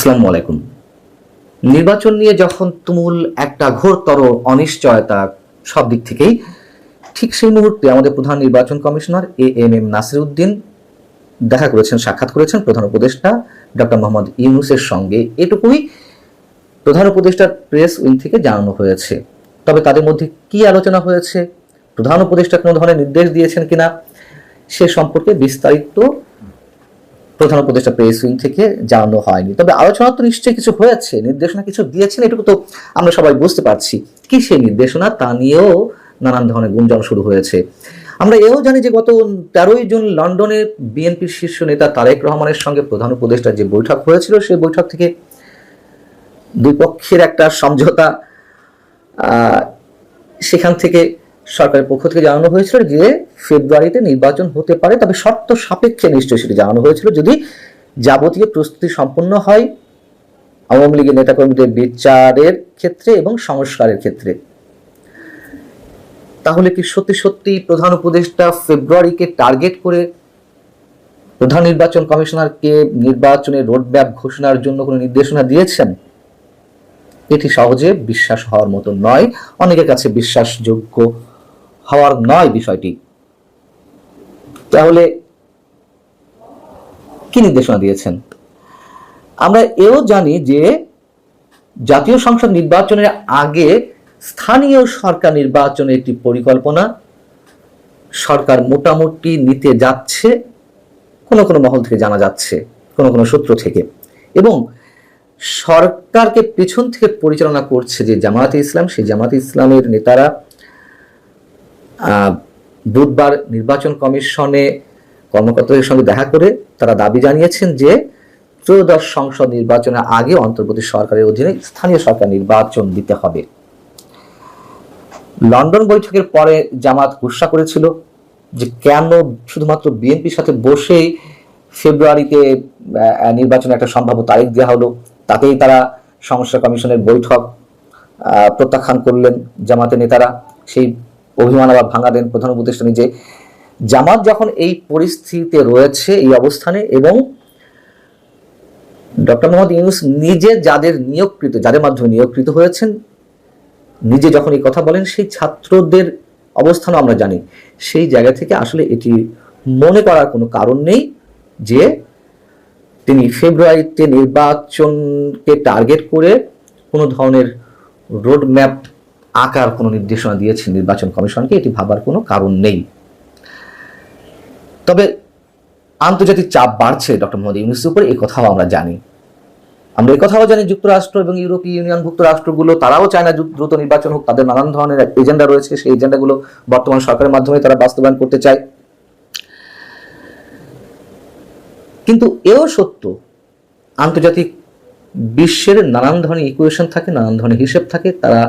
আসসালামু আলাইকুম। নির্বাচন নিয়ে যখন তুমুল একটা ঘোরতর অনিশ্চয়তা সব দিক থেকেই, ঠিক সেই মুহূর্তে আমাদের প্রধান নির্বাচন কমিশনার এএমএম নাসির উদ্দিন দেখা করেছেন, সাক্ষাৎ করেছেন প্রধান উপদেষ্টা ডক্টর মোহাম্মদ ইউনূসের সঙ্গে। এটুকুই প্রধান উপদেষ্টার প্রেস উইং থেকে জানানো হয়েছে। তবে তাদের মধ্যে কি আলোচনা হয়েছে, প্রধান উপদেষ্টা কোনো ধরনের নির্দেশ দিয়েছেন কিনা, সে সম্পর্কে বিস্তারিত প্রধান উপদেষ্টা প্রেস উইং থেকে জানানো হয়নি। তবে আলোচনা তো নিশ্চয়ই কিছু হয়েছে, নির্দেশনা কিছু দিয়েছেন, এটুকু তো আমরা সবাই বুঝতে পারছি। কি সেই নির্দেশনা তা নিয়েও নানান ধরনের গুঞ্জন শুরু হয়েছে। আমরা এও জানি যে গত 13ই জুন লন্ডনে বিএনপির শীর্ষ নেতা তারেক রহমানের সঙ্গে প্রধান উপদেষ্টার যে বৈঠক হয়েছিল, সেই বৈঠক থেকে দুই পক্ষের একটা সমঝোতা, সেখান থেকে সরকারের পক্ষ থেকে জানানো হয়েছিল যে ফেব্রুয়ারিতে নির্বাচন হতে পারে, তবে শর্ত সাপেক্ষে নিশ্চয়ই সেটি জানানো হয়েছিল যদি যাবতীয় প্রস্তুতি সম্পন্ন হয় আওয়ামী লীগের নেতাকর্মীদের বিচারের ক্ষেত্রে এবং সংস্কারের ক্ষেত্রে। তাহলে কি সত্যি সত্যি প্রধান উপদেষ্টা ফেব্রুয়ারিকে টার্গেট করে প্রধান নির্বাচন কমিশনারকে নির্বাচনের রোডম্যাপ ঘোষণার জন্য কোনো নির্দেশনা দিয়েছেন? এটি সহজে বিশ্বাস হওয়ার মতো নয়, অনেকের কাছে বিশ্বাসযোগ্য হওয়ার নয় বিষয়টি। তাহলে কি নির্দেশনা দিয়েছেন? আমরা এও জানি যে জাতীয় সংসদ নির্বাচনের আগে স্থানীয় সরকার নির্বাচনের একটি পরিকল্পনা সরকার মোটামুটি নিতে যাচ্ছে, কোনো কোনো মহল থেকে জানা যাচ্ছে, কোনো কোনো সূত্র থেকে। এবং সরকারকে পেছন থেকে পরিচালনা করছে যে জামায়াতে ইসলাম, সেই জামায়াতে ইসলামের নেতারা বুধবার নির্বাচন কমিশনে কর্মকর্তাদের সঙ্গে দেখা করে তারা দাবি জানিয়েছেন যে ত্রয়োদশ সংসদ নির্বাচনের আগে অন্তর্বর্তী সরকারের অধীনে স্থানীয় সরকার নির্বাচন দিতে হবে। লন্ডন বৈঠকের পরে জামাত গুসা করেছিল যে কেন শুধুমাত্র বিএনপির সাথে বসেই ফেব্রুয়ারিতে নির্বাচনের একটা সম্ভাব্য তারিখ দেওয়া হলো, তাতেই তারা সংস্কার কমিশনের বৈঠক প্রত্যাখ্যান করলেন জামাতের নেতারা। সেই অভিমান আবার ভাঙা দেন প্রধান উপদেষ্টা নিজে। জামাত যখন এই পরিস্থিতিতে রয়েছে, এই অবস্থানে, এবং ডক্টর মোহাম্মদ ইউনূস নিজে যাদের মাধ্যমে নিয়োগকৃত হয়েছেন, নিজে যখন এই কথা বলেন, সেই ছাত্রদের অবস্থানও আমরা জানি। সেই জায়গা থেকে আসলে এটি মনে করার কোনো কারণ নেই যে তিনি ফেব্রুয়ারিতে নির্বাচনকে টার্গেট করে কোনো ধরনের রোডম্যাপ আকার কোনো নির্দেশনা দিয়েছেন নির্বাচন কমিশনকে, এটি ভাবার কোনো কারণ নেই। তবে আন্তর্জাতিক চাপ বাড়ছে ডক্টর মোহাম্মদ ইউনূসের উপর, এই কথাও আমরা জানি। আমরা এই কথাও জানি যুক্তরাষ্ট্র এবং ইউরোপীয় ইউনিয়নভুক্ত রাষ্ট্রগুলো তারাও চায় না দ্রুত নির্বাচন হোক। তাদের নানান ধরনের এজেন্ডা রয়েছে, সেই এজেন্ডাগুলো বর্তমান সরকারের মাধ্যমে তারা বাস্তবায়ন করতে চায়। কিন্তু এও সত্য, আন্তর্জাতিক বিশ্বের নানান ধরনের ইকুয়েশন থাকে, নানান ধরনের হিসেব থাকে। তারা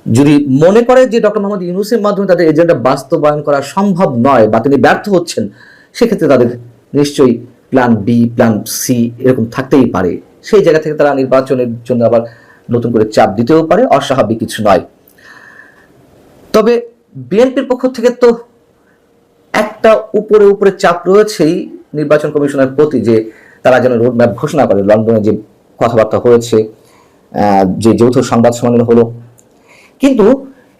যদি মনে করে যে ডক্টর মোহাম্মদ ইউনূসের মাধ্যমে তাদের এজেন্ডা বাস্তবায়ন করা সম্ভব নয় বা তিনি ব্যর্থ হচ্ছেন, সেক্ষেত্রে তাদের নিশ্চয়ই প্ল্যান বি, প্ল্যান সি এরকম থাকতেই পারে। সেই জায়গা থেকে তারা নির্বাচনের জন্য আবার নতুন করে চাপ দিতেও পারে, অস্বাভাবিক কিছু নয়। তবে বিএনপির পক্ষ থেকে তো একটা উপরে উপরে চাপ রয়েছেই নির্বাচন কমিশনের প্রতি, যে তারা যেন রোডম্যাপ ঘোষণা করে। লন্ডনে যে কথাবার্তা হয়েছে, যে যৌথ সংবাদ সম্মেলন হলো, কিন্তু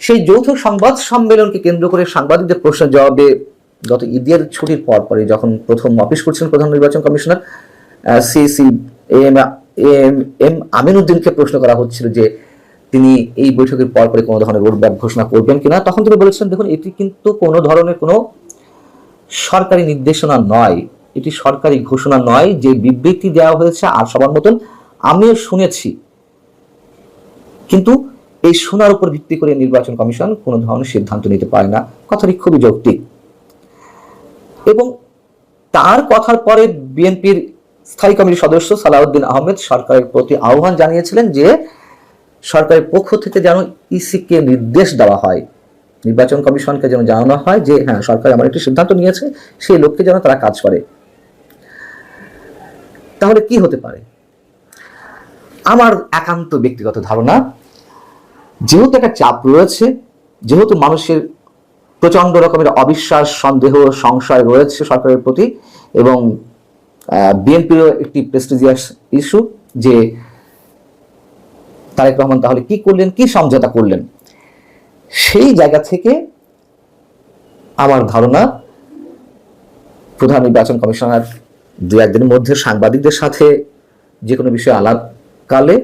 সেই যৌথ সংবাদ সম্মেলনকে কেন্দ্র করে সাংবাদিকদের প্রশ্নের জবাবে গত ঈদের ছুটির পরে যখন প্রথম অফিস করছিলেন প্রধান নির্বাচন কমিশনার সিসি এম আমিনউদ্দিনকে প্রশ্ন করা হচ্ছিল যে তিনি এই বৈঠকের পরে কোনো ধরনের রোডম্যাপ ঘোষণা করবেন কিনা, তখন তিনি বলেছিলেন, দেখুন, এটি কিন্তু কোনো ধরনের কোনো সরকারি নির্দেশনা নয়, এটি সরকারি ঘোষণা নয়। যে বিবৃতি দেওয়া হয়েছে আর সবার মতন আমিও শুনেছি, কিন্তু এই শোনার উপর ভিত্তি করে নির্বাচন কমিশন কোনো ধরনের সিদ্ধান্ত নিতে পারে না। কথাটি খুবই যৌক্তিক। এবং তার কথার পরে বিএনপির স্থায়ী কমিটির সদস্য সালাউদ্দিন আহমেদ সরকারের প্রতি আহ্বান জানিয়েছিলেন যে সরকারের পক্ষ থেকে যেন ইসিকে নির্দেশ দেওয়া হয়, নির্বাচন কমিশনকে যেন জানানো হয় যে হ্যাঁ, সরকার এমন একটি সিদ্ধান্ত নিয়েছে, সেই লক্ষ্যে যেন তারা কাজ করে। তাহলে কি হতে পারে? আমার একান্ত ব্যক্তিগত ধারণা, যেহেতু একটা চাপ রয়েছে, যেহেতু মানুষের প্রচন্ড রকমের অবিশ্বাস, সন্দেহ, সংশয় রয়েছে সরকারের প্রতি, এবং বিএনপিরও একটি প্রেস্টিজিয়াস ইস্যু যে তারেক রহমান তাহলে কি করলেন, কি সমঝোতা করলেন। সেই জায়গা থেকে আমার ধারণা প্রধান নির্বাচন কমিশনার দু একদিনের মধ্যে সাংবাদিকদের সাথে যে কোনো বিষয়ে আলাপকালে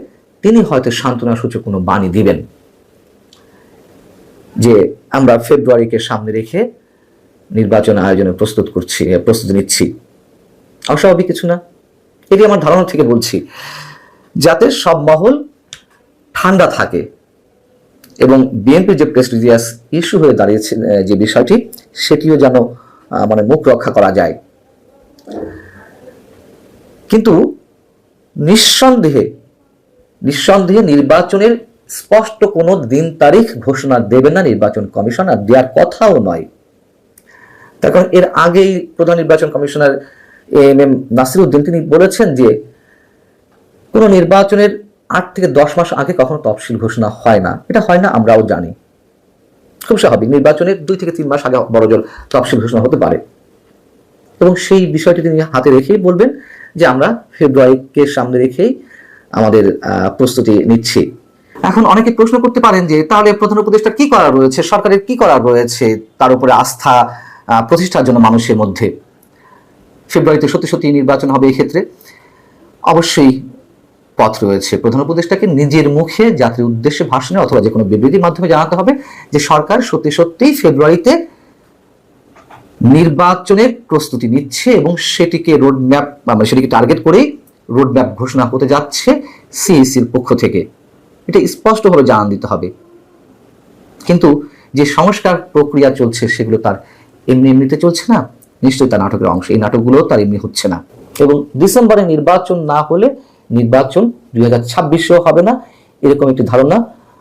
তিনি হয়তো সান্ত্বনাসূচক কোনো বাণী দিবেন যে আমরা ফেব্রুয়ারিকে সামনে রেখে নির্বাচন আয়োজনে প্রস্তুতি নিচ্ছি। অস্বাভাবিক কিছু না, এটি আমার ধারণা থেকে বলছি, যাতে সব মহল ঠান্ডা থাকে এবং বিএনপির যে প্রেস্টিজিয়াস ইস্যু হয়ে দাঁড়িয়েছে যে বিষয়টি, সেটিও যেন মানে মুখ রক্ষা করা যায়। কিন্তু নিঃসন্দেহে নির্বাচনের স্পষ্ট কোনো দিন তারিখ ঘোষণা দেবে না নির্বাচন কমিশন, আর দেওয়ার কথাও নয়। তার কারণ এর আগেই প্রধান নির্বাচন কমিশনার এএমএম নাসির উদ্দিন তিনি বলেছেন যে কোনো নির্বাচনের 8 থেকে 10 মাস আগে কখনো তফসিল ঘোষণা হয় না। এটা হয় না, আমরাও জানি, খুব স্বাভাবিক। নির্বাচনের 2 থেকে 3 মাস আগে বড়জোর তফসিল ঘোষণা হতে পারে এবং সেই বিষয়টি তিনি হাতে রেখেই বলবেন যে আমরা ফেব্রুয়ারিকে সামনে রেখেই আমাদের প্রস্তুতি নিচ্ছি। এখন অনেকে প্রশ্ন করতে পারেন যে তাহলে প্রধান উপদেষ্টা কি করার রয়েছে, সরকারের কি করার রয়েছে তার উপরে আস্থা প্রতিষ্ঠার জন্য মানুষের মধ্যে। ফেব্রুয়ারিতে সত্যি নির্বাচন হবে, এই ক্ষেত্রে অবশ্যই পথ রয়েছে। প্রধান উপদেষ্টাকে নিজের মুখে জাতির উদ্দেশ্যে ভাষণে অথবা যে কোনো বিবৃতির মাধ্যমে জানাতে হবে যে সরকার সত্যি ফেব্রুয়ারিতে নির্বাচনের প্রস্তুতি নিচ্ছে এবং সেটিকে সেটিকে টার্গেট করেই রোডম্যাপ ঘোষণা হতে যাচ্ছে সিইসির পক্ষ থেকে। এটা স্পষ্টভাবে জানান দিতে হবে। কিন্তু যে সংস্কার প্রক্রিয়া চলছে সেগুলো তার এমনিতে চলছে না, নিশ্চয়ই তার নাটকের অংশ। এই নাটকগুলো তার এমনি হচ্ছে না এবং ডিসেম্বরে নির্বাচন না হলে নির্বাচন 2026-এও হবে না, এরকম একটি ধারণা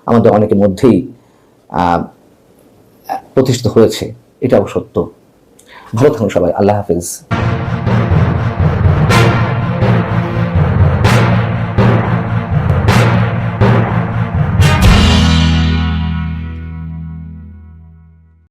আমাদের অনেকের মধ্যেই প্রতিষ্ঠিত হয়েছে। এটাও সত্য। ভালো থাকুন সবাই, আল্লাহ হাফেজ।